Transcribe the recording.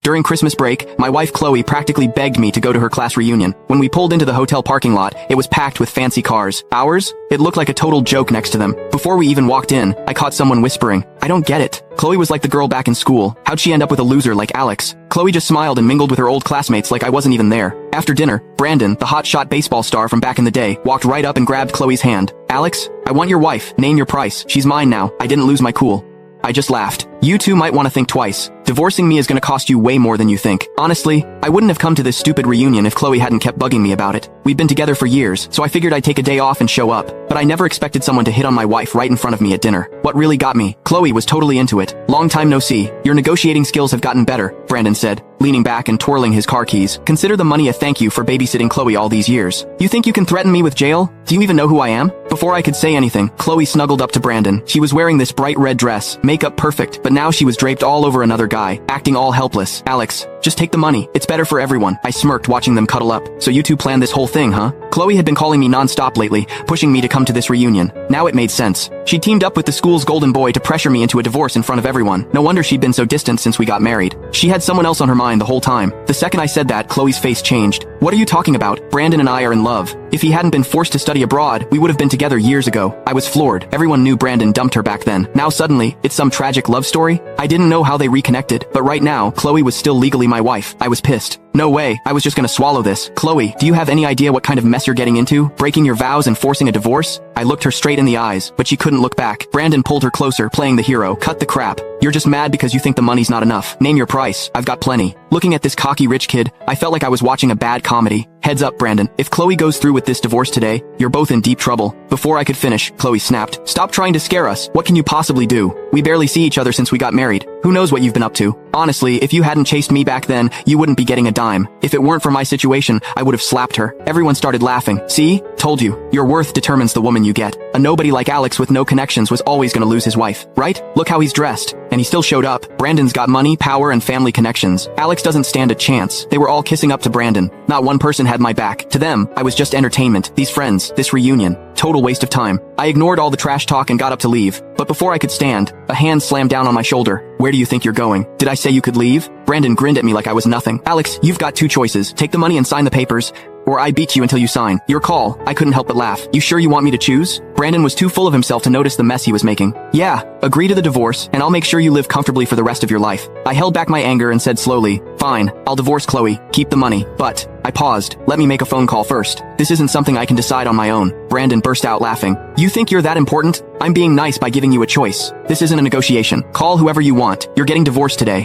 During Christmas break, my wife Chloe practically begged me to go to her class reunion. When we pulled into the hotel parking lot, it was packed with fancy cars. Ours? It looked like a total joke next to them. Before we even walked in, I caught someone whispering, "I don't get it. Chloe was like the girl back in school. How'd she end up with a loser like Alex?" Chloe just smiled and mingled with her old classmates like I wasn't even there. After dinner, Brandon, the hotshot baseball star from back in the day, walked right up and grabbed Chloe's hand. "Alex, I want your wife. Name your price. She's mine now." I didn't lose my cool. I just laughed. "You two might want to think twice. Divorcing me is gonna cost you way more than you think." Honestly, I wouldn't have come to this stupid reunion if Chloe hadn't kept bugging me about it. We've been together for years, so I figured I'd take a day off and show up. But I never expected someone to hit on my wife right in front of me at dinner. What really got me? Chloe was totally into it. "Long time no see. Your negotiating skills have gotten better," Brandon said, leaning back and twirling his car keys. "Consider the money a thank you for babysitting Chloe all these years. You think you can threaten me with jail? Do you even know who I am?" Before I could say anything, Chloe snuggled up to Brandon. She was wearing this bright red dress, makeup perfect, but now she was draped all over another guy, acting all helpless. "Alex, just take the money. It's better for everyone." I smirked watching them cuddle up. "So you two planned this whole thing, huh?" Chloe had been calling me non-stop lately, pushing me to come to this reunion. Now it made sense. She teamed up with the school's golden boy to pressure me into a divorce in front of everyone. No wonder she'd been so distant since we got married. She had someone else on her mind the whole time. The second I said that, Chloe's face changed. "What are you talking about? Brandon and I are in love. If he hadn't been forced to study abroad, we would have been together years ago." I was floored. Everyone knew Brandon dumped her back then. Now suddenly, it's some tragic love story? I didn't know how they reconnected, but right now, Chloe was still legally my wife. I was pissed. No way, I was just gonna swallow this. "Chloe, do you have any idea what kind of mess you're getting into? Breaking your vows and forcing a divorce?" I looked her straight in the eyes, but she couldn't look back. Brandon pulled her closer, playing the hero. "Cut the crap. You're just mad because you think the money's not enough. Name your price. I've got plenty." Looking at this cocky rich kid, I felt like I was watching a bad comedy. "Heads up, Brandon. If Chloe goes through with this divorce today, you're both in deep trouble." Before I could finish, Chloe snapped, "Stop trying to scare us. What can you possibly do? We barely see each other since we got married. Who knows what you've been up to? Honestly, if you hadn't chased me back then, you wouldn't be getting a dime. If it weren't for my situation, I would have slapped her." Everyone started laughing. "See? Told you. Your worth determines the woman you get. A nobody like Alex with no connections was always gonna lose his wife, right? Look how he's dressed." And he still showed up. Brandon's got money, power, and family connections. Alex doesn't stand a chance. They were all kissing up to Brandon. Not one person had my back. To them, I was just entertainment. These friends, this reunion. Total waste of time. I ignored all the trash talk and got up to leave. But before I could stand, a hand slammed down on my shoulder. "Where do you think you're going? Did I say you could leave?" Brandon grinned at me like I was nothing. "Alex, you've got two choices. Take the money and sign the papers, or I beat you until you sign. Your call." I couldn't help but laugh. "You sure you want me to choose?" Brandon was too full of himself to notice the mess he was making. "Yeah, agree to the divorce, and I'll make sure you live comfortably for the rest of your life." I held back my anger and said slowly, "Fine, I'll divorce Chloe. Keep the money. But..." I paused. "Let me make a phone call first. This isn't something I can decide on my own." Brandon burst out laughing. "You think you're that important? I'm being nice by giving you a choice. This isn't a negotiation. Call whoever you want. You're getting divorced today."